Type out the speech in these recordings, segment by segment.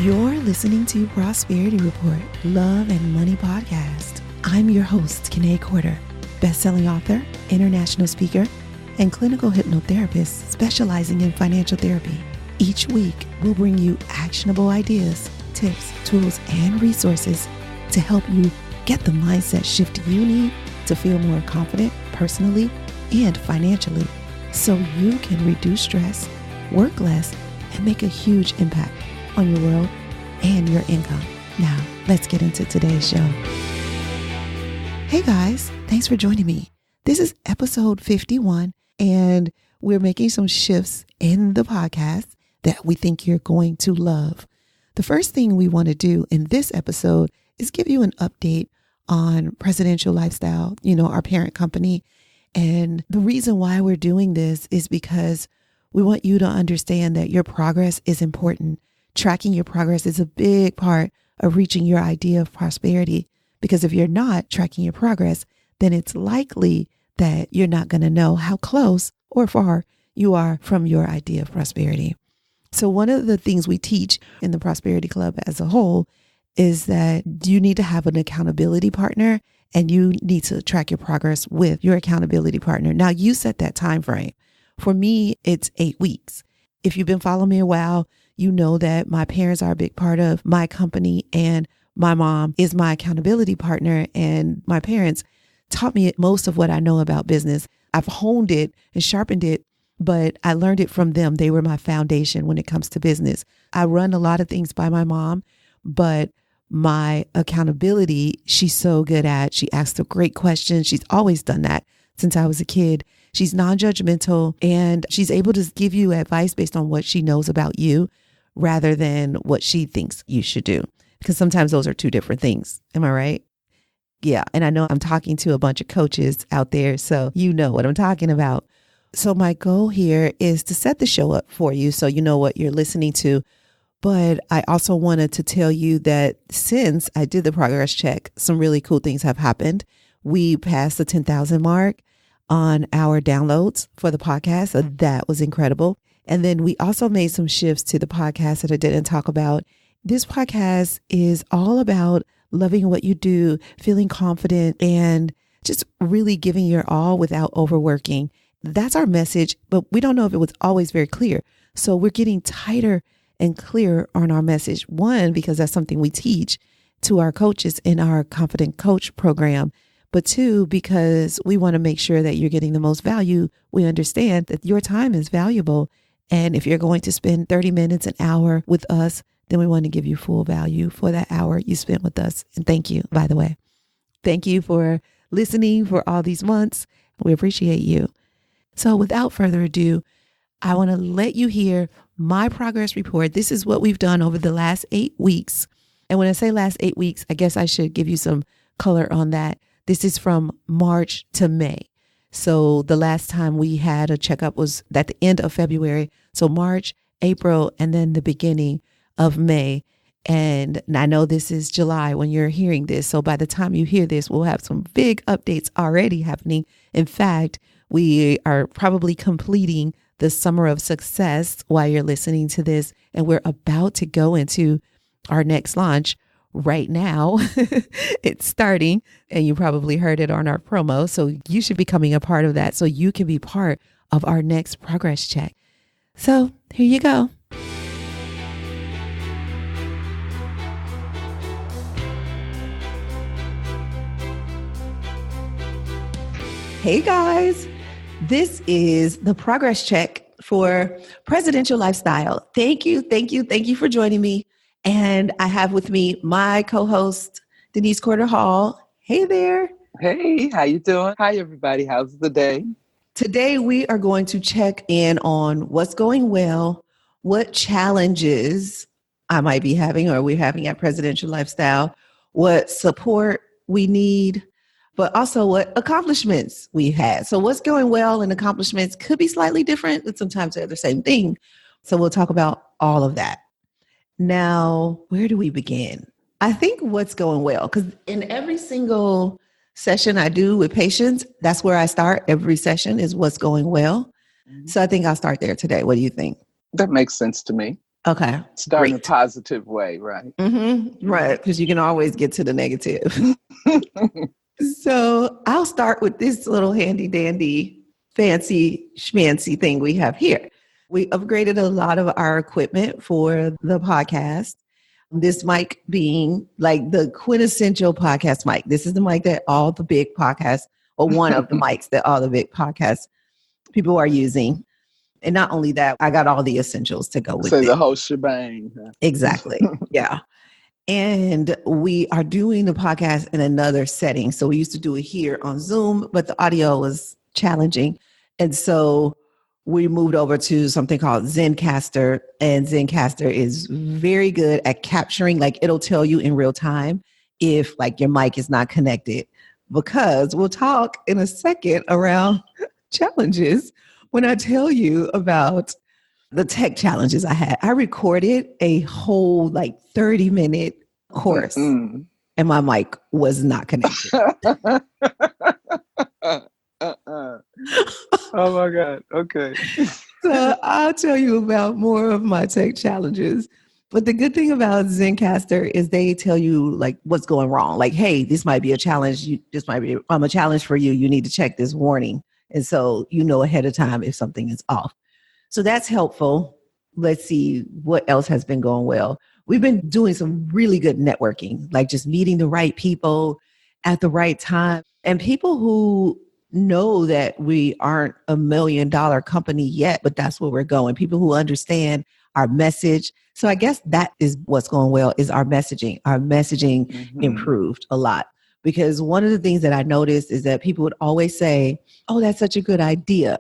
You're listening to Prosperity Report, Love and Money Podcast. I'm your host, Kanae Corder, best-selling author, international speaker, and clinical hypnotherapist specializing in financial therapy. Each week, we'll bring you actionable ideas, tips, tools, and resources to help you get the mindset shift you need to feel more confident personally and financially, so you can reduce stress, work less, and make a huge impact on your world and your income. Now, let's get into today's show. Hey guys, thanks for joining me. This is episode 51, and we're making some shifts in the podcast that we think you're going to love. The first thing we want to do in this episode is give you an update on Presidential Lifestyle, our parent company. And the reason why we're doing this is because we want you to understand that your progress is important. Tracking your progress is a big part of reaching your idea of prosperity, because if you're not tracking your progress, then it's likely that you're not going to know how close or far you are from your idea of prosperity. So one of the things we teach in the Prosperity Club as a whole is that you need to have an accountability partner, and you need to track your progress with your accountability partner. Now, you set that time frame. For me, it's 8 weeks. If you've been following me a while, you know that my parents are a big part of my company, and my mom is my accountability partner, and my parents taught me most of what I know about business. I've honed it and sharpened it, but I learned it from them. They were my foundation when it comes to business. I run a lot of things by my mom, but my accountability, she's so good at. She asks the great questions. She's always done that since I was a kid. She's non-judgmental, and she's able to give you advice based on what she knows about you rather than what she thinks you should do. Because sometimes those are two different things. Am I right? Yeah. And I know I'm talking to a bunch of coaches out there, so you know what I'm talking about. So my goal here is to set the show up for you so you know what you're listening to. But I also wanted to tell you that since I did the progress check, some really cool things have happened. We passed the 10,000 mark on our downloads for the podcast. So that was incredible. And then we also made some shifts to the podcast that I didn't talk about. This podcast is all about loving what you do, feeling confident, and just really giving your all without overworking. That's our message, but we don't know if it was always very clear. So we're getting tighter and clearer on our message. One, because that's something we teach to our coaches in our Confident Coach program. But two, because we want to make sure that you're getting the most value. We understand that your time is valuable. And if you're going to spend 30 minutes, an hour with us, then we want to give you full value for that hour you spent with us. And thank you, by the way. Thank you for listening for all these months. We appreciate you. So without further ado, I want to let you hear my progress report. This is what we've done over the last 8 weeks. And when I say last 8 weeks, I guess I should give you some color on that. This is from March to May. So the last time we had a checkup was at the end of February. So March, April, and then the beginning of May. And I know this is July when you're hearing this. So by the time you hear this, we'll have some big updates already happening. In fact, we are probably completing the Summer of Success while you're listening to this. And we're about to go into our next launch right now. It's starting, and you probably heard it on our promo. So you should be becoming a part of that so you can be part of our next progress check. So here you go. Hey guys, this is the progress check for Presidential Lifestyle. Thank you for joining me. And I have with me my co-host, Denise Corder Hall. Hey there. Hey, how you doing? Hi, everybody. How's the day? Today, we are going to check in on what's going well, what challenges I might be having or we're having at Presidential Lifestyle, what support we need, but also what accomplishments we had. So what's going well and accomplishments could be slightly different, but sometimes they're the same thing. So we'll talk about all of that. Now, where do we begin? I think what's going well, because in every single session I do with patients, that's where I start. Every session is what's going well. So I think I'll start there today. What do you think? That makes sense to me. Okay. Start in a Great. positive way, right? Right. Because you can always get to the negative. So I'll start with this little handy dandy, fancy schmancy thing we have here. We upgraded a lot of our equipment for the podcast. This mic being like the quintessential podcast mic. This is the mic that all the big podcasts, or one of the mics that all the big podcast people are using. And not only that, I got all the essentials to go with Say it. the whole shebang. Exactly. Yeah. And we are doing the podcast in another setting. So we used to do it here on Zoom, but the audio was challenging. And so we moved over to something called Zencastr. And Zencastr is very good at capturing, like it'll tell you in real time if like your mic is not connected, because we'll talk in a second around challenges when I tell you about the tech challenges I had. I recorded a whole like 30-minute course and my mic was not connected. Oh my God. Okay. So I'll tell you about more of my tech challenges. But the good thing about Zencastr is they tell you like what's going wrong. Like, hey, this might be a challenge. This might be a challenge for you. You need to check this warning. And so you know ahead of time if something is off. So that's helpful. Let's see what else has been going well. We've been doing some really good networking, like just meeting the right people at the right time, and people who know that we aren't $1 million company yet, but that's where we're going. People who understand our message. So I guess that is what's going well is our messaging. Our messaging improved a lot. Because one of the things that I noticed is that people would always say, oh, that's such a good idea.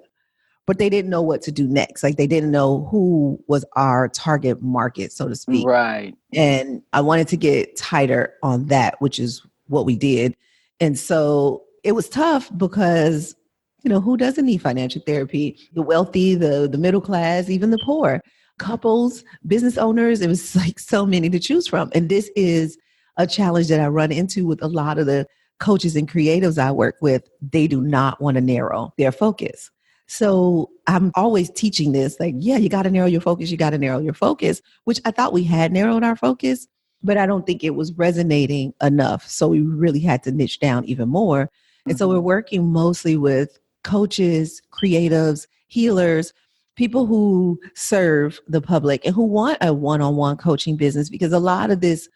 But they didn't know what to do next. Like they didn't know who was our target market, so to speak. Right. And I wanted to get tighter on that, which is what we did. And so it was tough because, you know, who doesn't need financial therapy? The wealthy, the middle class, even the poor, couples, business owners. It was like so many to choose from. And this is a challenge that I run into with a lot of the coaches and creatives I work with. They do not want to narrow their focus. So I'm always teaching this, like, yeah, you got to narrow your focus. You got to narrow your focus, which I thought we had narrowed our focus, but I don't think it was resonating enough. So we really had to niche down even more. And so we're working mostly with coaches, creatives, healers, people who serve the public and who want a one-on-one coaching business, because a lot of this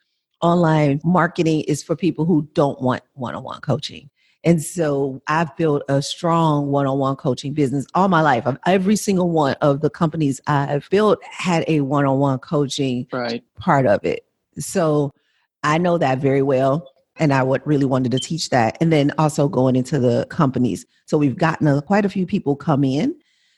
online marketing is for people who don't want one-on-one coaching. And so I've built a strong one-on-one coaching business all my life. Every single one of the companies I've built had a one-on-one coaching part of it. So I know that very well. And I really wanted to teach that. And then also going into the companies. So we've gotten quite a few people come in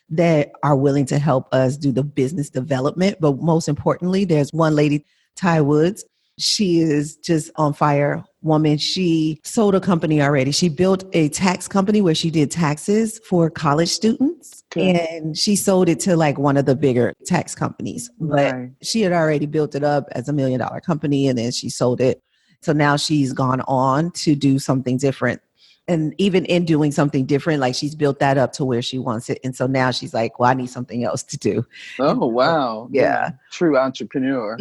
that are willing to help us do the business development. But most importantly, there's one lady, Ty Woods. She is just on fire woman. She sold a company already. She built a tax company where she did taxes for college students. Okay. And she sold it to like one of the bigger tax companies. But she had already built it up as $1 million company, and then she sold it. So now she's gone on to do something different. And even in doing something different, like she's built that up to where she wants it. And so now she's like, well, I need something else to do. Oh, wow. Yeah. True entrepreneur.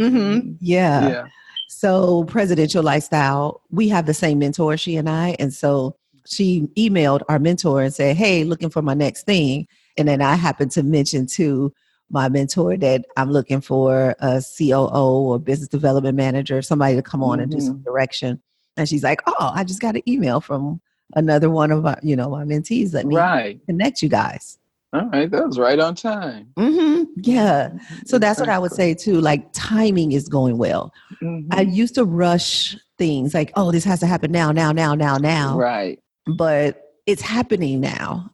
Yeah. So Presidential Lifestyle, we have the same mentor, she and I. And so she emailed our mentor and said, hey, looking for my next thing. And then I happened to mention to my mentor that I'm looking for a COO or business development manager, somebody to come on and do some direction. And she's like, oh, I just got an email from another one of our, my mentees. Let me connect you guys. All right. That was right on time. Yeah. So that's what I would say too. Like timing is going well. I used to rush things like, oh, this has to happen now. Right. But it's happening now.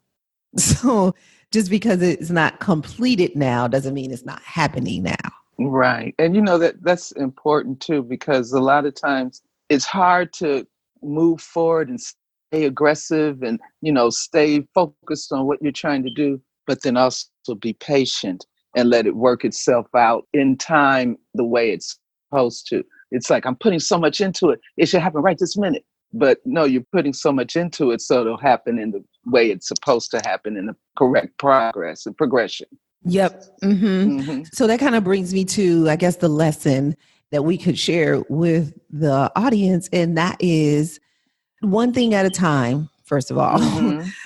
So just because it's not completed now doesn't mean it's not happening now. Right. And that's important too, because a lot of times it's hard to move forward and stay aggressive and, stay focused on what you're trying to do, but then also be patient and let it work itself out in time the way it's supposed to. It's like, I'm putting so much into it. It should happen right this minute. But no, you're putting so much into it, so it'll happen in the way it's supposed to happen in the correct progress and progression. Yep. So that kind of brings me to, I guess, the lesson that we could share with the audience. And that is one thing at a time, first of all,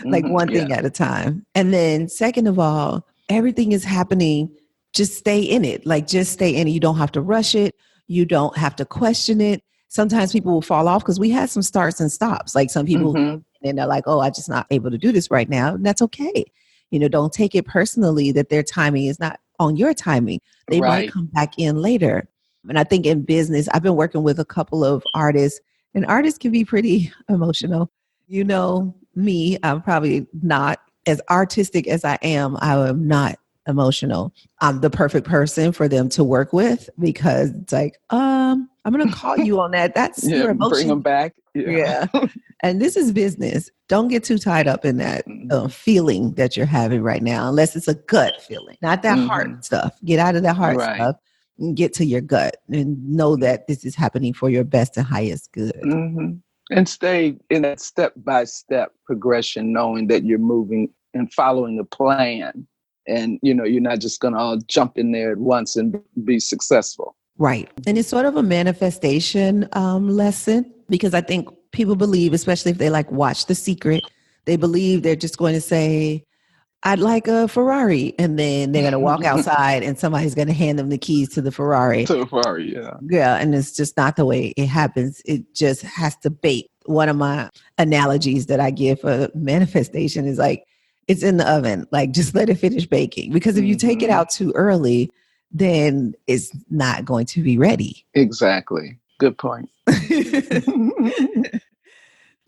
like one Yeah. thing at a time. And then second of all, everything is happening. Just stay in it. Like just stay in it. You don't have to rush it. You don't have to question it. Sometimes people will fall off because we had some starts and stops. Like some people, and they're like, oh, I'm just not able to do this right now. And that's okay. You know, don't take it personally that their timing is not on your timing. They might come back in later. And I think in business, I've been working with a couple of artists, and artists can be pretty emotional. You know, me, I'm probably not as artistic as I am not emotional. I'm the perfect person for them to work with because it's like, I'm going to call you on that. That's your emotion. Bring them back. Yeah. And this is business. Don't get too tied up in that feeling that you're having right now, unless it's a gut feeling, not that heart stuff. Get out of that heart stuff and get to your gut and know that this is happening for your best and highest good. And stay in that step-by-step progression, knowing that you're moving and following a plan. And, you know, you're not just going to all jump in there at once and be successful. Right. And it's sort of a manifestation lesson, because I think people believe, especially if they like watch The Secret, they believe they're just going to say, I'd like a Ferrari. And then they're going to walk outside and somebody's going to hand them the keys to the Ferrari. To the Ferrari, yeah. Yeah. And it's just not the way it happens. It just has to bake. One of my analogies that I give for manifestation is like, it's in the oven. Like, just let it finish baking. Because if you take it out too early, then it's not going to be ready. Exactly. Good point.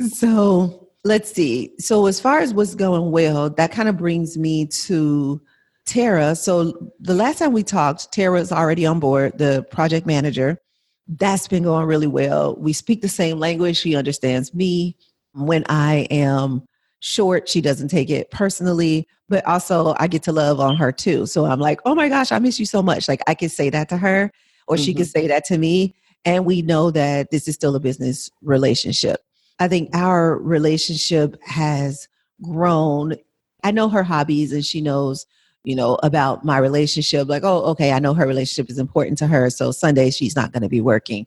So let's see. So as far as what's going well, that kind of brings me to Tara. So the last time we talked, Tara is already on board, the project manager. That's been going really well. We speak the same language. She understands me. When I am short, she doesn't take it personally, but also I get to love on her too. So I'm like, oh my gosh, I miss you so much. Like I could say that to her, or she could say that to me. And we know that this is still a business relationship. I think our relationship has grown. I know her hobbies and she knows, you know, about my relationship. Like, oh, okay, I know her relationship is important to her. So Sunday she's not going to be working.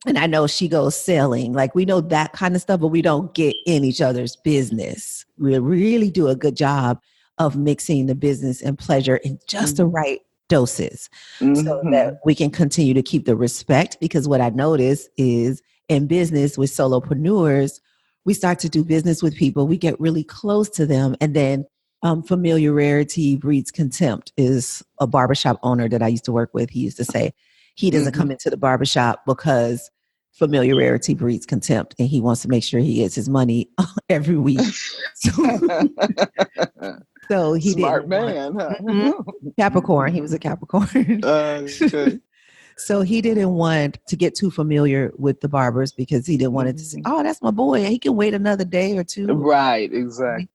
And I know she goes sailing. Like we know that kind of stuff, but we don't get in each other's business. We really do a good job of mixing the business and pleasure in just the right doses so that we can continue to keep the respect. Because what I notice is in business with solopreneurs, we start to do business with people, we get really close to them, and then familiarity breeds contempt is a barbershop owner that I used to work with. He used to say he doesn't come into the barbershop because familiarity breeds contempt, and he wants to make sure he gets his money every week. So he Smart man, huh? Capricorn. He was a Capricorn. Okay. So he didn't want to get too familiar with the barbers because he didn't want it to say, oh, that's my boy. He can wait another day or two. Right, exactly.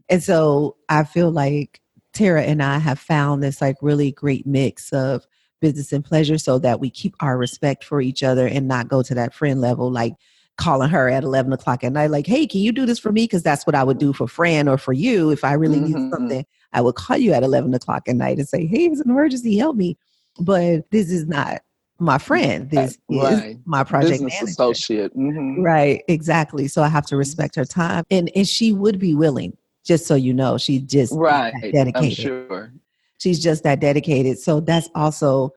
And so I feel like Tara and I have found this like really great mix of business and pleasure so that we keep our respect for each other and not go to that friend level, like calling her at 11 o'clock at night, like, hey, can you do this for me? Because that's what I would do for Fran or for you. If I really need something, I would call you at 11 o'clock at night and say, hey, it's an emergency, help me. But this is not my friend. This is my project business manager. Associate. Right, exactly. So I have to respect her time. And she would be willing, just so you know. She just dedicated. I'm sure. She's just that dedicated. So that's also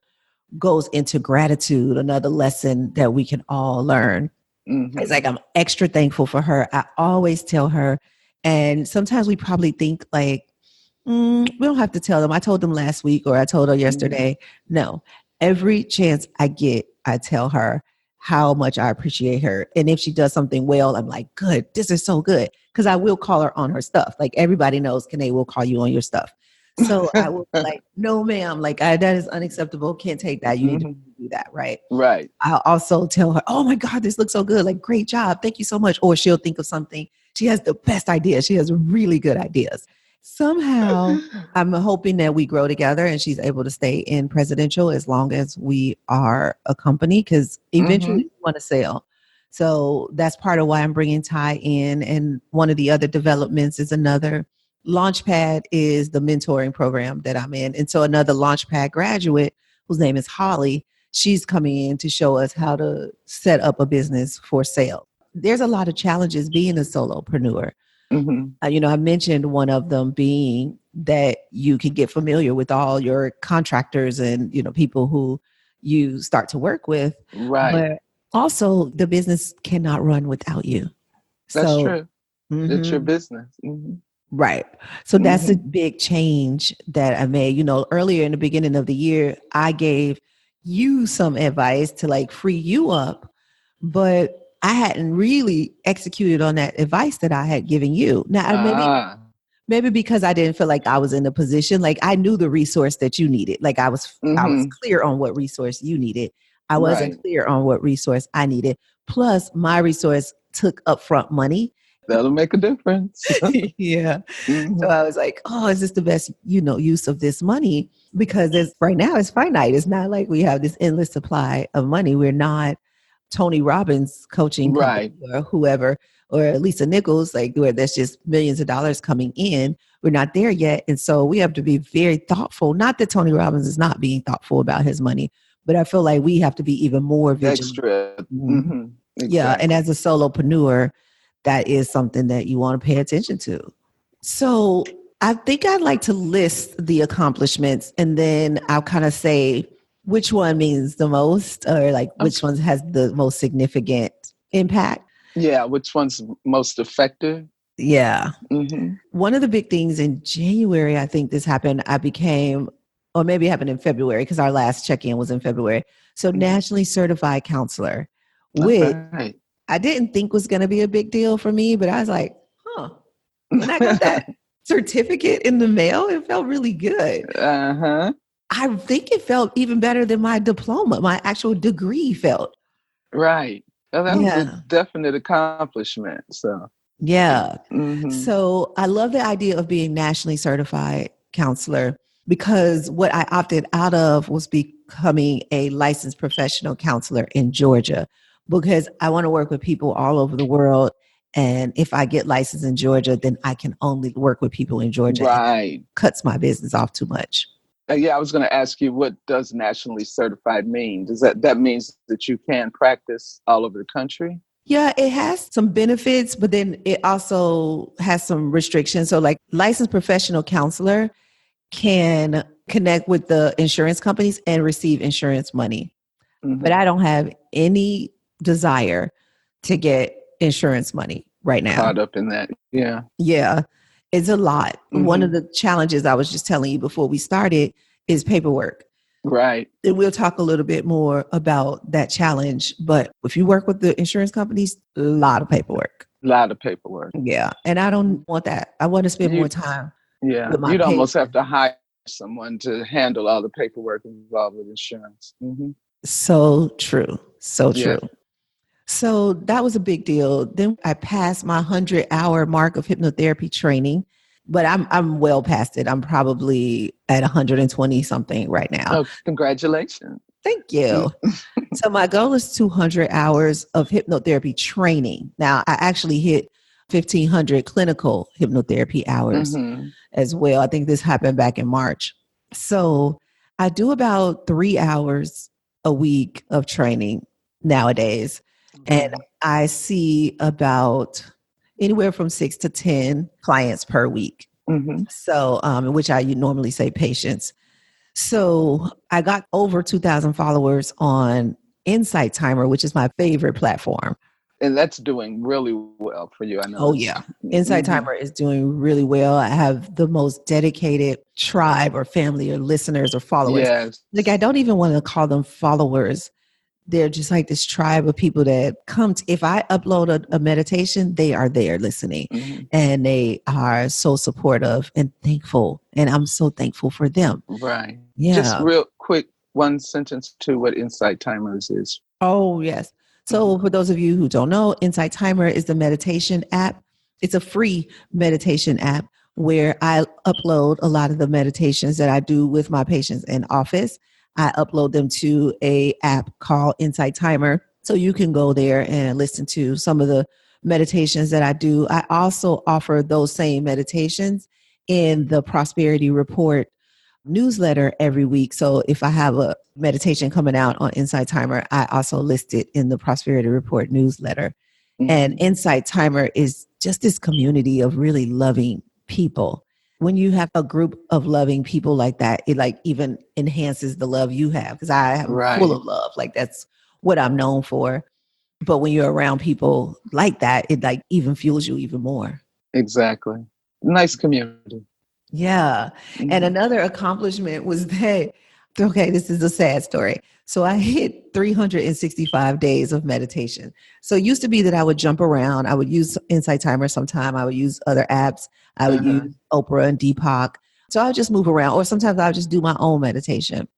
goes into gratitude, another lesson that we can all learn. It's like I'm extra thankful for her. I always tell her, and sometimes we probably think like, we don't have to tell them. I told them last week or I told her yesterday. No, every chance I get, I tell her how much I appreciate her. And if she does something well, I'm like, good, this is so good. Because I will call her on her stuff. Like everybody knows, Kanae will call you on your stuff. So I will be like, no, ma'am, like that is unacceptable. Can't take that. You need to do that. Right. Right. I'll also tell her, oh my God, this looks so good. Like, great job. Thank you so much. Or she'll think of something. She has the best ideas. She has really good ideas. Somehow I'm hoping that we grow together and she's able to stay in presidential as long as we are a company, because eventually we want to sell. So that's part of why I'm bringing Ty in. And one of the other developments is another Launchpad is the mentoring program that I'm in. And so another Launchpad graduate, whose name is Holly, she's coming in to show us how to set up a business for sale. There's a lot of challenges being a solopreneur. I mentioned one of them being that you can get familiar with all your contractors and, people who you start to work with. Right. But also the business cannot run without you. That's true. It's your business. Right. So that's a big change that I made. Earlier in the beginning of the year, I gave you some advice to like free you up, but I hadn't really executed on that advice that I had given you. Now, maybe because I didn't feel like I was in a position, like I knew the resource that you needed. Like I was clear on what resource you needed. I wasn't clear on what resource I needed. Plus my resource took upfront money. That'll make a difference. Yeah. So I was like, oh, is this the best, use of this money? Because right now it's finite. It's not like we have this endless supply of money. We're not Tony Robbins coaching company or whoever, or Lisa Nichols, like where there's just millions of dollars coming in. We're not there yet. And so we have to be very thoughtful. Not that Tony Robbins is not being thoughtful about his money, but I feel like we have to be even more vigilant. Extra. Exactly. Yeah. And as a solopreneur, that is something that you want to pay attention to. So I think I'd like to list the accomplishments and then I'll kind of say which one means the most, or like which one has the most significant impact. Yeah, which one's most effective? Yeah. One of the big things in January, I think this happened, or maybe it happened in February because our last check-in was in February. So nationally certified counselor, which I didn't think was going to be a big deal for me, but I was like, when I got that certificate in the mail, it felt really good. I think it felt even better than my diploma, my actual degree felt. Right. Well, that was a definite accomplishment. So yeah. So I love the idea of being nationally certified counselor because what I opted out of was becoming a licensed professional counselor in Georgia because I want to work with people all over the world. And if I get licensed in Georgia, then I can only work with people in Georgia. Right. It cuts my business off too much. Yeah, I was going to ask you, what does nationally certified mean? Does that means that you can practice all over the country? Yeah, it has some benefits, but then it also has some restrictions. So like licensed professional counselor can connect with the insurance companies and receive insurance money. But I don't have any desire to get insurance money right now. Caught up in that. Yeah. Yeah. It's a lot. One of the challenges I was just telling you before we started is paperwork. Right. And we'll talk a little bit more about that challenge. But if you work with the insurance companies, a lot of paperwork. A lot of paperwork. Yeah. And I don't want that. I want to spend more time. Yeah. You'd almost have to hire someone to handle all the paperwork involved with insurance. So true. So true. So that was a big deal. Then I passed my 100-hour mark of hypnotherapy training, but I'm well past it. I'm probably at 120 something right now. Oh, congratulations. Thank you. So my goal is 200 hours of hypnotherapy training. Now I actually hit 1,500 clinical hypnotherapy hours as well. I think this happened back in March. So I do about 3 hours a week of training nowadays. And I see about anywhere from 6 to 10 clients per week. So, which I normally say patients. So I got over 2,000 followers on Insight Timer, which is my favorite platform. And that's doing really well for you, I know. Oh, yeah. Insight Timer is doing really well. I have the most dedicated tribe or family or listeners or followers. Yes. Like, I don't even want to call them followers. They're just like this tribe of people that come to, if I upload a meditation, they are there listening and they are so supportive and thankful. And I'm so thankful for them. Right. Yeah. Just real quick, one sentence to what Insight Timers is. Oh, yes. So for those of you who don't know, Insight Timer is the meditation app. It's a free meditation app where I upload a lot of the meditations that I do with my patients in office. I upload them to a app called Insight Timer. So you can go there and listen to some of the meditations that I do. I also offer those same meditations in the Prosperity Report newsletter every week. So if I have a meditation coming out on Insight Timer, I also list it in the Prosperity Report newsletter. And Insight Timer is just this community of really loving people. When you have a group of loving people like that, it like even enhances the love you have, because I am full of love. Like that's what I'm known for. But when you're around people like that, it like even fuels you even more. Exactly. Nice community. Yeah. And another accomplishment was that, okay, this is a sad story. So I hit 365 days of meditation. So it used to be that I would jump around. I would use Insight Timer sometime. I would use other apps. I would use Oprah and Deepak. So I would just move around, or sometimes I would just do my own meditation.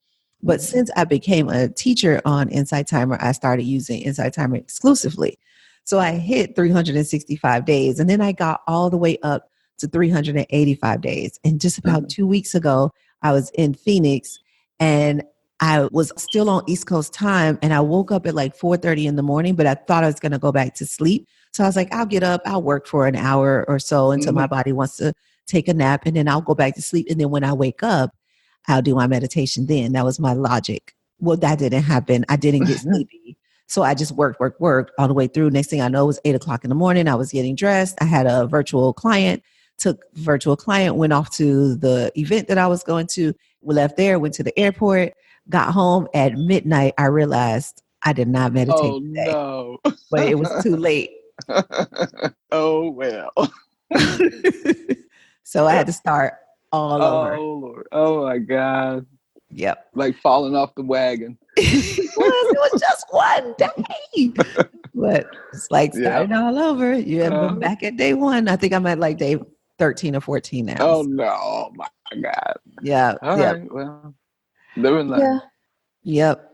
But since I became a teacher on Insight Timer, I started using Insight Timer exclusively. So I hit 365 days, and then I got all the way up to 385 days. And just about 2 weeks ago, I was in Phoenix and I was still on East Coast time, and I woke up at like 4:30 in the morning, but I thought I was going to go back to sleep. So I was like, I'll get up, I'll work for an hour or so until my body wants to take a nap, and then I'll go back to sleep. And then when I wake up, I'll do my meditation then. That was my logic. Well, that didn't happen. I didn't get sleepy. So I just worked all the way through. Next thing I know, it was 8:00 in the morning. I was getting dressed. I had a virtual client, went off to the event that I was going to. We left there, went to the airport, got home at midnight. I realized I did not meditate today. No. But it was too late. Oh, well. So I had to start all over. Oh, Lord. Oh, my God. Yep. Like falling off the wagon. It was just one day. But it's like starting all over. You're back at day one. I think I'm at like day 13 or 14 now. Oh, no. Oh, my God. Yeah. All right. Well, living life. Yeah. Yep.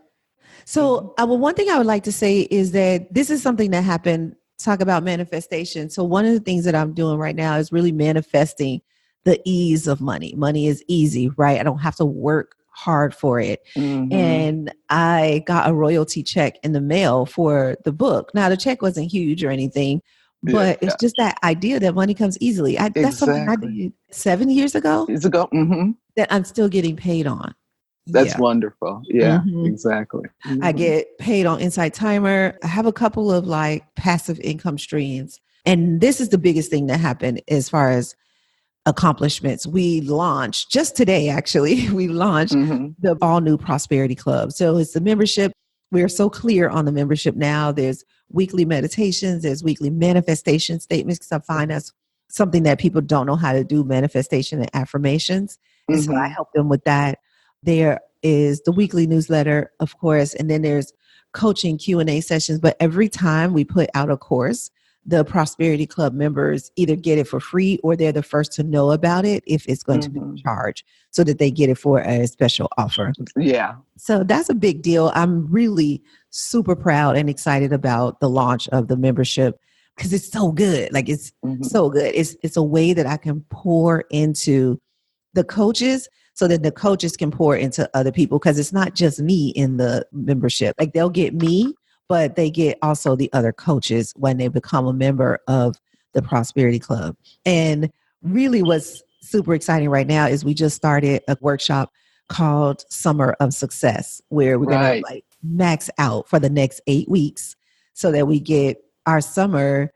So one thing I would like to say is that this is something that happened. Talk about manifestation. So one of the things that I'm doing right now is really manifesting the ease of money. Money is easy, right? I don't have to work hard for it. And I got a royalty check in the mail for the book. Now the check wasn't huge or anything, but it's just that idea that money comes easily. That's something I did 7 years ago. That I'm still getting paid on. That's wonderful. Yeah, exactly. I get paid on Insight Timer. I have a couple of like passive income streams. And this is the biggest thing that happened as far as accomplishments. We launched just today, actually, the all new Prosperity Club. So it's the membership. We're so clear on the membership now. There's weekly meditations, there's weekly manifestation statements, because I find that's something that people don't know how to do, manifestation and affirmations. And so I help them with that. There is the weekly newsletter, of course, and then there's coaching Q&A sessions. But every time we put out a course, the Prosperity Club members either get it for free or they're the first to know about it if it's going to be charged, so that they get it for a special offer. Yeah. So that's a big deal. I'm really super proud and excited about the launch of the membership because it's so good. Like it's so good. It's a way that I can pour into the coaches so that the coaches can pour into other people, because it's not just me in the membership. Like they'll get me, but they get also the other coaches when they become a member of the Prosperity Club. And really what's super exciting right now is we just started a workshop called Summer of Success, where we're going to like max out for the next 8 weeks so that we get our summer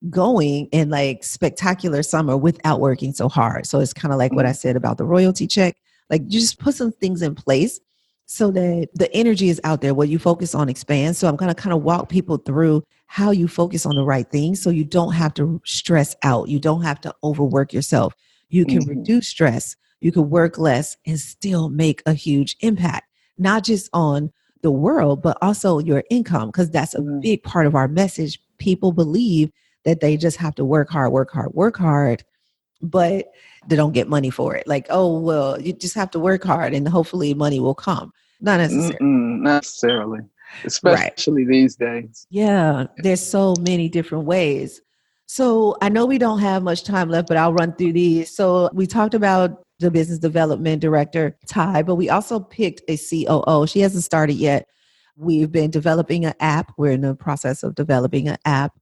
going in like spectacular summer without working so hard. So it's kind of like what I said about the royalty check. Like you just put some things in place so that the energy is out there. What you focus on expands. So I'm going to kind of walk people through how you focus on the right things so you don't have to stress out. You don't have to overwork yourself. You can reduce stress. You can work less and still make a huge impact, not just on the world, but also your income, because that's a big part of our message. People believe that they just have to work hard, but they don't get money for it. Like, oh, well, you just have to work hard and hopefully money will come. Not necessarily. Not necessarily, especially these days. Yeah, there's so many different ways. So I know we don't have much time left, but I'll run through these. So we talked about the business development director, Ty, but we also picked a COO. She hasn't started yet. We've been developing an app. We're in the process of developing an app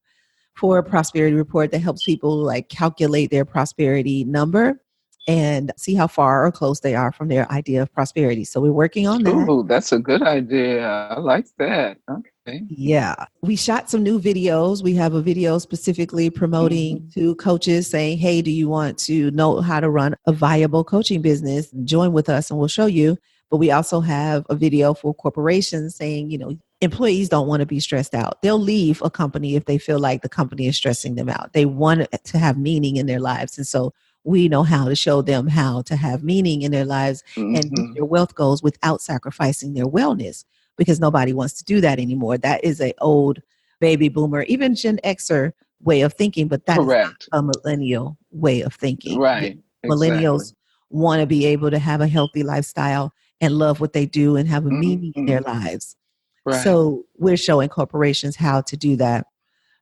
for a prosperity report that helps people like calculate their prosperity number. and see how far or close they are from their idea of prosperity. So we're working on that. Ooh, that's a good idea. I like that. Okay. Yeah. We shot some new videos. We have a video specifically promoting to coaches saying, hey, do you want to know how to run a viable coaching business? Join with us and we'll show you. But we also have a video for corporations saying, employees don't want to be stressed out. They'll leave a company if they feel like the company is stressing them out. They want to have meaning in their lives. And so we know how to show them how to have meaning in their lives and meet their wealth goals without sacrificing their wellness, because nobody wants to do that anymore. That is an old baby boomer, even Gen Xer way of thinking, but that's not a millennial way of thinking. Right. Millennials want to be able to have a healthy lifestyle and love what they do and have a meaning in their lives. Right. So we're showing corporations how to do that.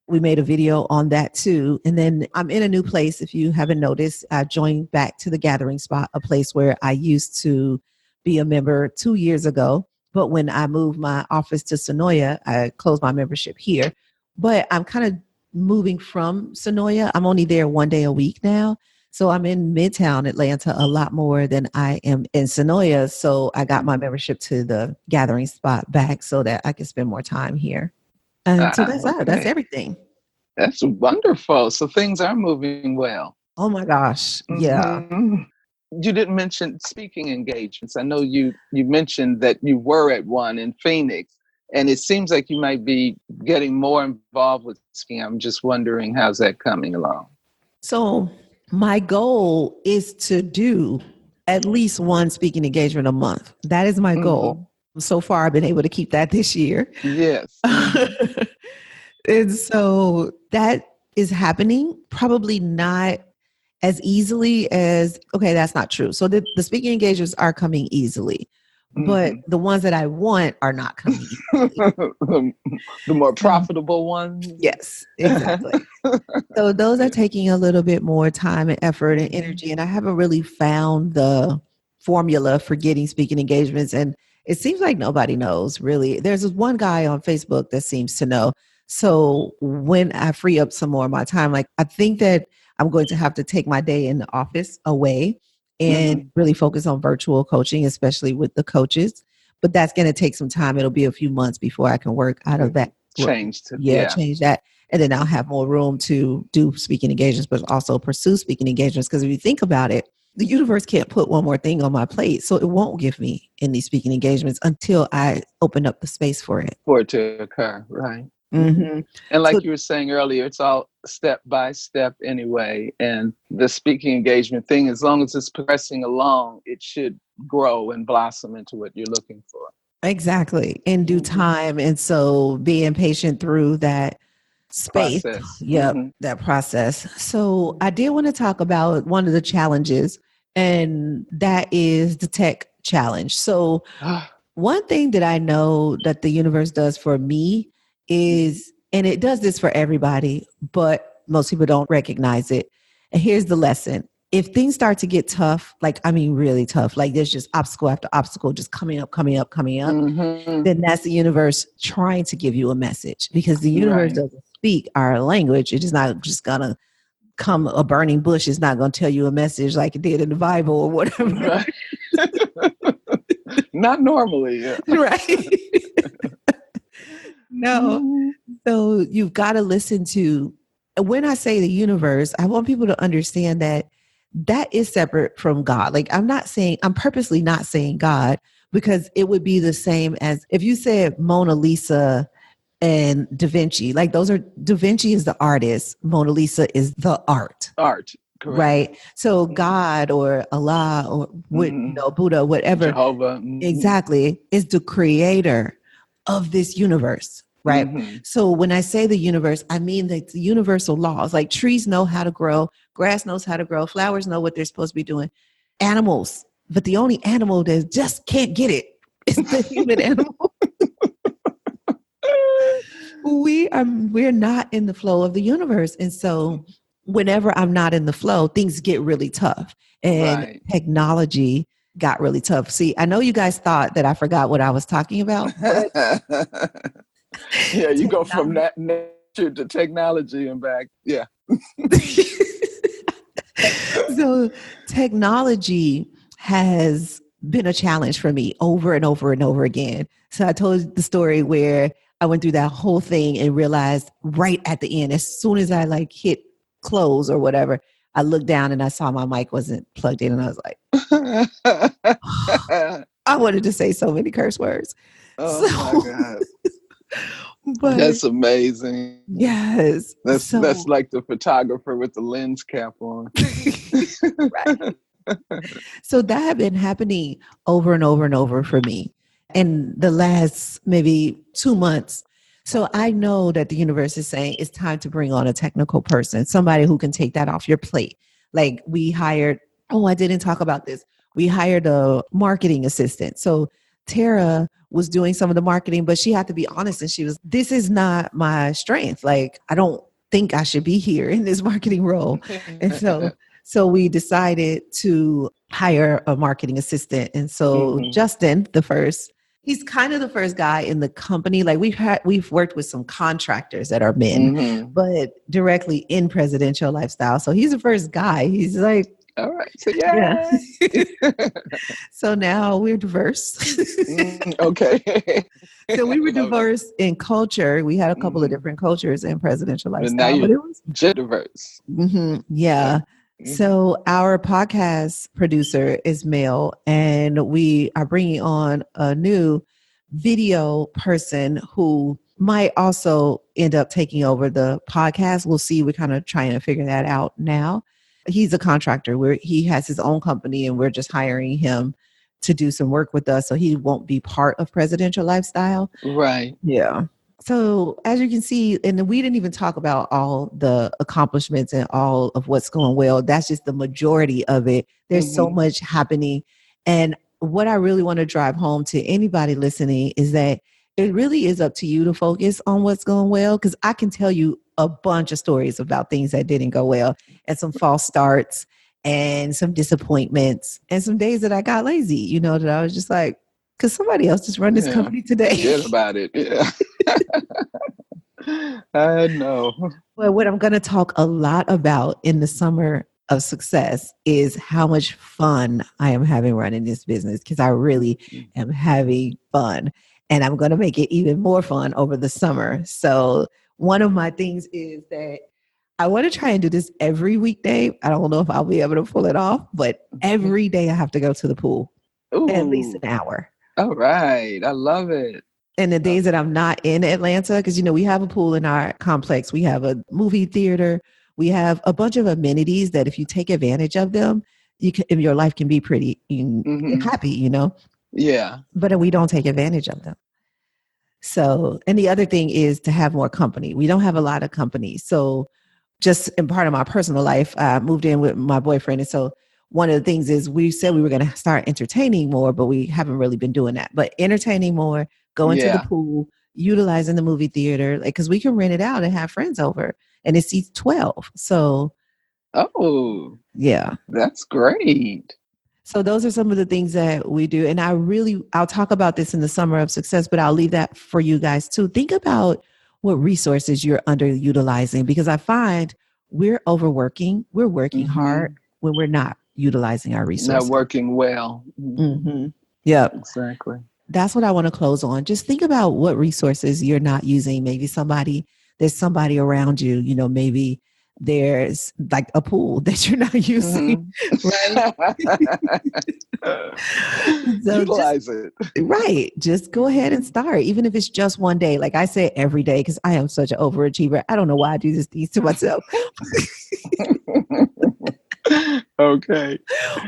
We made a video on that too. And then I'm in a new place. If you haven't noticed, I joined back to the Gathering Spot, a place where I used to be a member 2 years ago. But when I moved my office to Sonoya, I closed my membership here. But I'm kind of moving from Sonoya. I'm only there 1 day a week now. So I'm in Midtown Atlanta a lot more than I am in Sonoya. So I got my membership to the Gathering Spot back so that I can spend more time here. And so that's everything. That's wonderful. So things are moving well. Oh my gosh. Yeah. You didn't mention speaking engagements. I know you mentioned that you were at one in Phoenix, and it seems like you might be getting more involved with speaking. I'm just wondering, how's that coming along? So my goal is to do at least one speaking engagement a month. That is my goal. So far, I've been able to keep that this year. Yes. And so that is happening, probably not as easily as, okay, that's not true. So the speaking engagements are coming easily, but the ones that I want are not coming easily. The more profitable ones? Yes, exactly. So those are taking a little bit more time and effort and energy. And I haven't really found the formula for getting speaking engagements. And it seems like nobody knows, really. There's this one guy on Facebook that seems to know. So when I free up some more of my time, I think that I'm going to have to take my day in the office away and really focus on virtual coaching, especially with the coaches. But that's going to take some time. It'll be a few months before I can work out of that. Change that. And then I'll have more room to do speaking engagements, but also pursue speaking engagements. Because if you think about it, the universe can't put one more thing on my plate. So it won't give me any speaking engagements until I open up the space for it. For it to occur, right. And like you were saying earlier, it's all step by step anyway. And the speaking engagement thing, as long as it's progressing along, it should grow and blossom into what you're looking for. Exactly. In due time. And so being patient through that space. That process. So I did want to talk about one of the challenges, and that is the tech challenge. So one thing that I know that the universe does for me is, and it does this for everybody, but most people don't recognize it. And here's the lesson. If things start to get tough, really tough, like there's just obstacle after obstacle just coming up, then that's the universe trying to give you a message, because the universe doesn't speak our language. It is not just going to come a burning bush. It's not going to tell you a message like it did in the Bible or whatever. Right. Not normally. Yeah. Right. No. So you've got to listen to, when I say the universe, I want people to understand that is separate from God. I'm purposely not saying God, because it would be the same as if you said Mona Lisa and Da Vinci. Da Vinci is the artist. Mona Lisa is the art. Art. Correct. Right. So God or Allah or Buddha, whatever. Jehovah. Exactly. Is the creator of this universe. Right. So when I say the universe, I mean the universal laws. Like trees know how to grow, grass knows how to grow, flowers know what they're supposed to be doing, animals. But the only animal that just can't get it is the human animal. We're not in the flow of the universe. And so whenever I'm not in the flow, things get really tough. And technology got really tough. See, I know you guys thought that I forgot what I was talking about. Yeah, you go from that nature to technology and back. Yeah. So technology has been a challenge for me over and over and over again. So I told the story where I went through that whole thing and realized right at the end, as soon as I like hit close or whatever, I looked down and I saw my mic wasn't plugged in, and I was like, I wanted to say so many curse words. Oh my God. But that's amazing. Yes. That's like the photographer with the lens cap on. Right. So that had been happening over and over and over for me in the last maybe 2 months. So I know that the universe is saying it's time to bring on a technical person, somebody who can take that off your plate. Like we hired, I didn't talk about this. We hired a marketing assistant. So Tara was doing some of the marketing, but she had to be honest. And this is not my strength. Like, I don't think I should be here in this marketing role. And so we decided to hire a marketing assistant. And so Justin, he's kind of the first guy in the company. Like we've worked with some contractors that are men, but directly in Presidential Lifestyle. So he's the first guy. He's like, all right. So yeah. So now we're diverse. Okay. So we were diverse in culture. We had a couple of different cultures in Presidential Lifestyle. But it was diverse. Yeah. So our podcast producer is male, and we are bringing on a new video person who might also end up taking over the podcast. We'll see. We're kind of trying to figure that out now. He's a contractor where he has his own company, and we're just hiring him to do some work with us. So he won't be part of Presidential Lifestyle. Right. Yeah. So as you can see, and we didn't even talk about all the accomplishments and all of what's going well. That's just the majority of it. There's so much happening. And what I really want to drive home to anybody listening is that it really is up to you to focus on what's going well. Because I can tell you a bunch of stories about things that didn't go well, and some false starts and some disappointments and some days that I got lazy, that I was just like, because somebody else just run this company today. Forget about it. Yeah. I know. But what I'm going to talk a lot about in the summer of success is how much fun I am having running this business, because I really am having fun. And I'm going to make it even more fun over the summer. So one of my things is that I want to try and do this every weekday. I don't know if I'll be able to pull it off, but every day I have to go to the pool. Ooh. At least an hour. All right. I love it. And the days that I'm not in Atlanta, because, we have a pool in our complex. We have a movie theater. We have a bunch of amenities that if you take advantage of them, your life can be pretty happy, Yeah. But we don't take advantage of them. So, and the other thing is to have more company. We don't have a lot of company. So just in part of my personal life, I moved in with my boyfriend. And so one of the things is we said we were going to start entertaining more, but we haven't really been doing that. But entertaining more, going to the pool, utilizing the movie theater, because we can rent it out and have friends over, and it seats 12. So, yeah, that's great. So those are some of the things that we do. And I'll talk about this in the summer of success, but I'll leave that for you guys too. Think about what resources you're underutilizing, because I find we're overworking. We're working hard when we're not utilizing our resources. Not working well. Yeah, exactly. That's what I want to close on. Just think about what resources you're not using. Maybe there's somebody around you, maybe there's like a pool that you're not using, right? So utilize it. Right. Just go ahead and start, even if it's just one day. Like I say every day, because I am such an overachiever. I don't know why I do these to myself. Okay.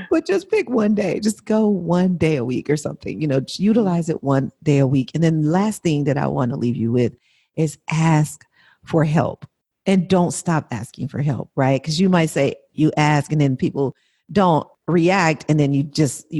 But just pick one day. Just go one day a week or something. Just utilize it one day a week. And then the last thing that I want to leave you with is ask for help. And don't stop asking for help, right? Because you might say you ask and then people don't react, and then you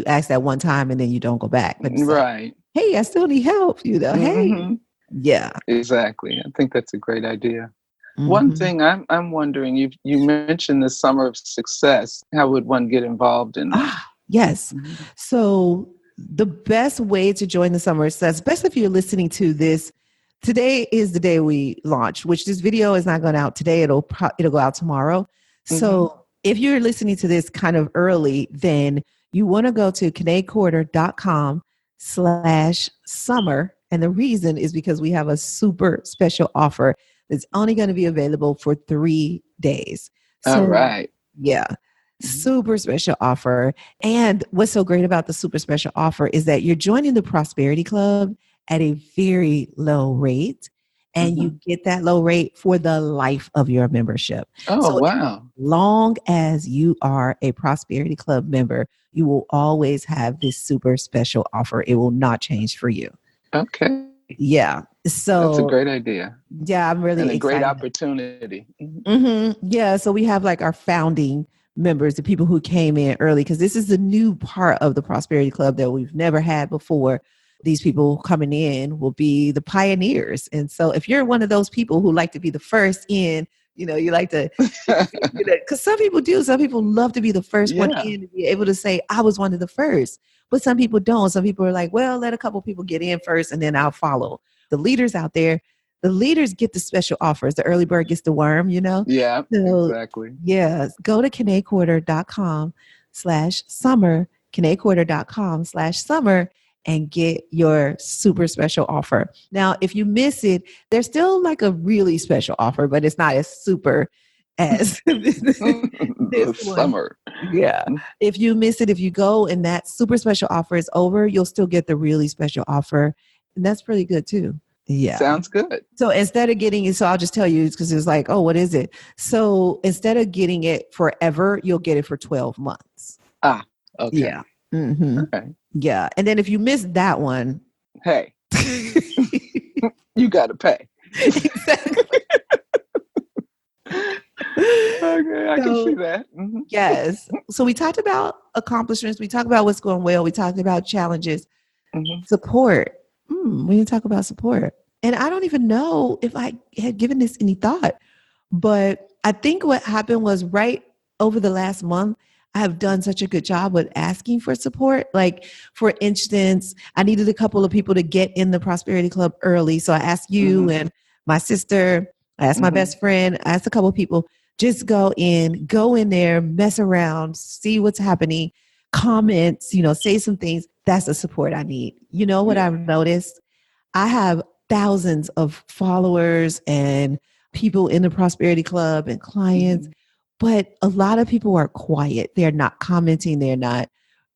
ask that one time and then you don't go back. But right. Like, hey, I still need help. Hey. Yeah. Exactly. I think that's a great idea. One thing I'm wondering, you mentioned the summer of success. How would one get involved in that? Yes. So the best way to join the summer of success, especially if you're listening to this, today is the day we launch, which this video is not going out today. It'll go out tomorrow. So if you're listening to this kind of early, then you want to go to KeneCorder.com/summer. And the reason is because we have a super special offer that's only going to be available for 3 days. So, All right. yeah, super special offer. And what's so great about the super special offer is that you're joining the Prosperity Club at a very low rate. And you get that low rate for the life of your membership. Oh, so wow. As long as you are a Prosperity Club member, you will always have this super special offer. It will not change for you. Okay. Yeah. So that's a great idea. Yeah, I'm really excited. Great opportunity. Yeah. So we have like our founding members, the people who came in early, because this is the new part of the Prosperity Club that we've never had before. These people coming in will be the pioneers. And so if you're one of those people who like to be the first in, you like to, because some people do. Some people love to be the first one in to be able to say, I was one of the first. But some people don't. Some people are like, well, let a couple people get in first and then I'll follow. The leaders out there, the leaders get the special offers. The early bird gets the worm, Yeah, so, exactly. Yeah. Go to KeneCorder.com/summer, KeneCorder.com/summer, and get your super special offer. Now, if you miss it, there's still like a really special offer, but it's not as super as this summer. Yeah. If you miss it, if you go and that super special offer is over, you'll still get the really special offer. And that's pretty good too. Yeah. Sounds good. So instead of getting it, so I'll just tell you because it's like, oh, what is it? So instead of getting it forever, you'll get it for 12 months. Ah, okay. Yeah. Okay. Yeah. And then if you miss that one, hey, you got to pay. Exactly. Okay, I can see that. Yes. So we talked about accomplishments. We talked about what's going well. We talked about challenges. Support. We didn't talk about support. And I don't even know if I had given this any thought, but I think what happened was right over the last month, I have done such a good job with asking for support. Like, for instance, I needed a couple of people to get in the Prosperity Club early. So I asked you and my sister, I asked my best friend, I asked a couple of people, just go in there, mess around, see what's happening, comment, say some things. That's the support I need. You know what I've noticed? I have thousands of followers and people in the Prosperity Club and clients, but a lot of people are quiet. They're not commenting. They're not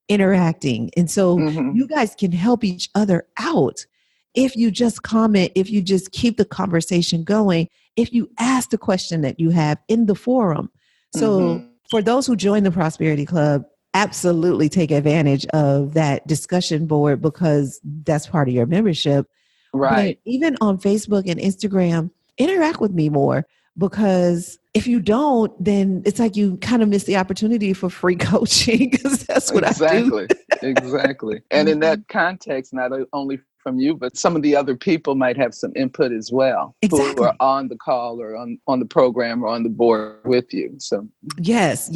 interacting. And so you guys can help each other out if you just comment, if you just keep the conversation going, if you ask the question that you have in the forum. So for those who join the Prosperity Club, absolutely take advantage of that discussion board because that's part of your membership. Right. But even on Facebook and Instagram, interact with me more, because if you don't, then it's like you kind of miss the opportunity for free coaching, because that's what I do. Exactly. And in that context, not only from you, but some of the other people might have some input as well, who are on the call or on the program or on the board with you. So yes.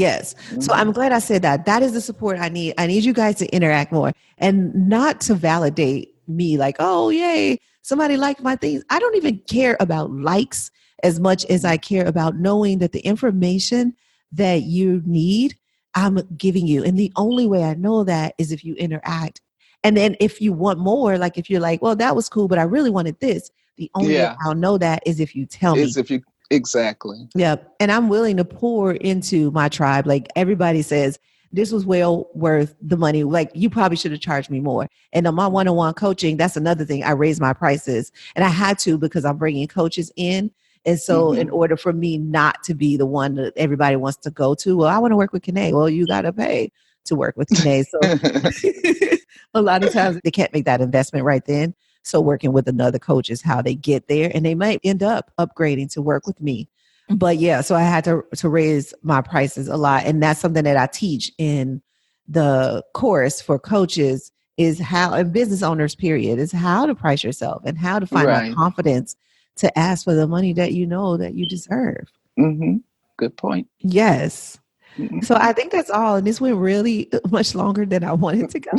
So I'm glad I said that. That is the support I need. I need you guys to interact more and not to validate me like, oh, yay, somebody liked my things. I don't even care about likes as much as I care about knowing that the information that you need, I'm giving you. And the only way I know that is if you interact. And then if you want more, like if you're like, well, that was cool, but I really wanted this. The only way I'll know that is if you tell me. Exactly. Yeah. And I'm willing to pour into my tribe. Like everybody says, this was well worth the money. Like you probably should have charged me more. And on my one-on-one coaching, that's another thing. I raised my prices and I had to because I'm bringing coaches in. And so in order for me not to be the one that everybody wants to go to, well, I want to work with Kene. Well, you got to pay to work with Kene. So a lot of times they can't make that investment right then. So working with another coach is how they get there, and they might end up upgrading to work with me. But yeah, so I had to raise my prices a lot. And that's something that I teach in the course for coaches is how, and business owners, period, is how to price yourself and how to find that confidence to ask for the money that you know that you deserve. Good point. Yes. So I think that's all. And this went really much longer than I wanted to go.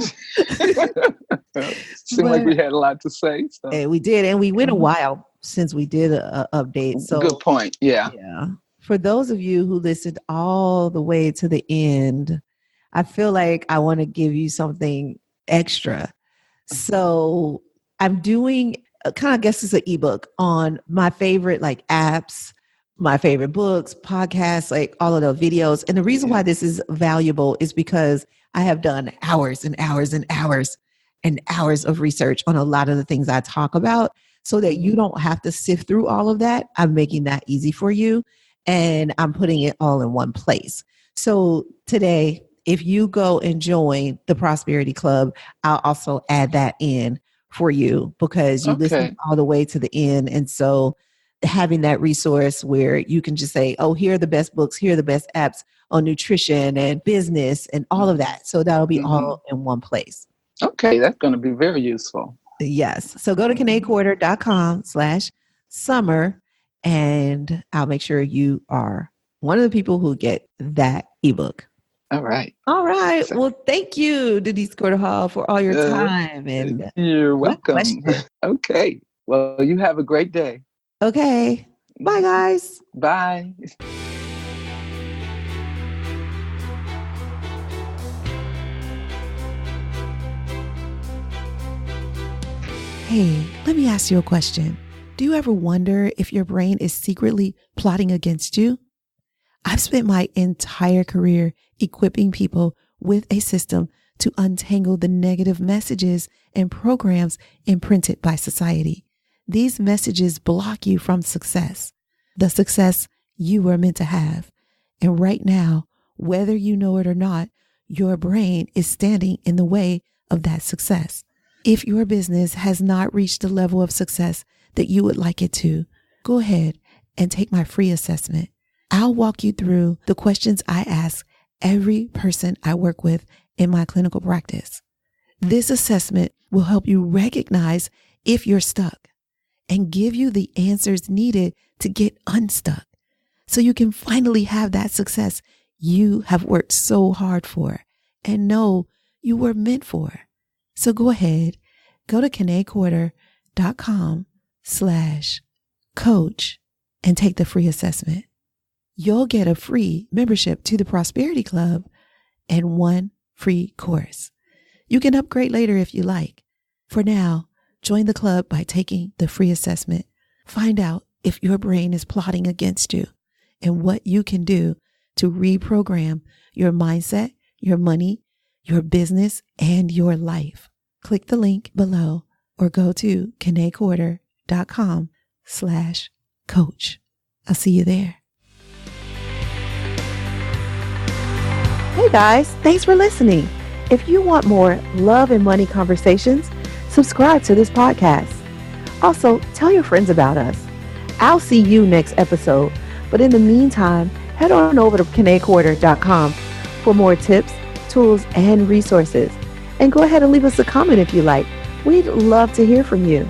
Seemed like we had a lot to say. So. And we did. And we went a while since we did an update. So good point. Yeah. for those of you who listened all the way to the end, I feel like I want to give you something extra. So I'm doing kind of, I guess it's an ebook on my favorite like apps, my favorite books, podcasts, like all of the videos. And the reason why this is valuable is because I have done hours and hours and hours and hours of research on a lot of the things I talk about, so that you don't have to sift through all of that. I'm making that easy for you, and I'm putting it all in one place. So today, if you go and join the Prosperity Club, I'll also add that in for you, because you listen all the way to the end. And so having that resource where you can just say, oh, here are the best books, here are the best apps on nutrition and business and all of that. So that'll be all in one place. Okay, that's going to be very useful. Yes. So go to KeneCorder.com/summer, and I'll make sure you are one of the people who get that ebook. All right. All right. Well, thank you, Denise Corder Hall, for all your time. And you're welcome. Okay. Well, you have a great day. Okay. Bye, guys. Bye. Hey, let me ask you a question. Do you ever wonder if your brain is secretly plotting against you? I've spent my entire career equipping people with a system to untangle the negative messages and programs imprinted by society. These messages block you from success, the success you were meant to have. And right now, whether you know it or not, your brain is standing in the way of that success. If your business has not reached the level of success that you would like it to, go ahead and take my free assessment. I'll walk you through the questions I ask every person I work with in my clinical practice. This assessment will help you recognize if you're stuck and give you the answers needed to get unstuck, so you can finally have that success you have worked so hard for and know you were meant for. So go ahead, go to KeneCorder.com/coach and take the free assessment. You'll get a free membership to the Prosperity Club and one free course. You can upgrade later if you like. For now, join the club by taking the free assessment. Find out if your brain is plotting against you and what you can do to reprogram your mindset, your money, your business, and your life. Click the link below or go to KeneCorder.com/coach. I'll see you there. Hey guys, thanks for listening. If you want more love and money conversations, subscribe to this podcast. Also, tell your friends about us. I'll see you next episode. But in the meantime, head on over to KeneCorder.com for more tips, tools, and resources. And go ahead and leave us a comment if you like. We'd love to hear from you.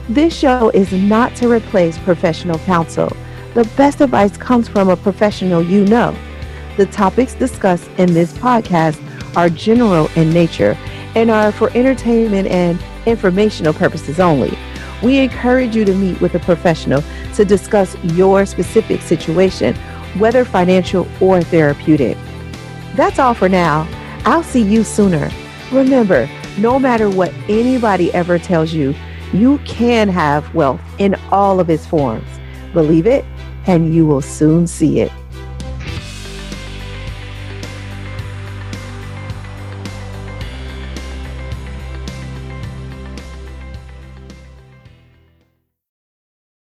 This show is not to replace professional counsel. The best advice comes from a professional you know. The topics discussed in this podcast are general in nature and are for entertainment and informational purposes only. We encourage you to meet with a professional to discuss your specific situation, whether financial or therapeutic. That's all for now. I'll see you sooner. Remember, no matter what anybody ever tells you, you can have wealth in all of its forms. Believe it, and you will soon see it.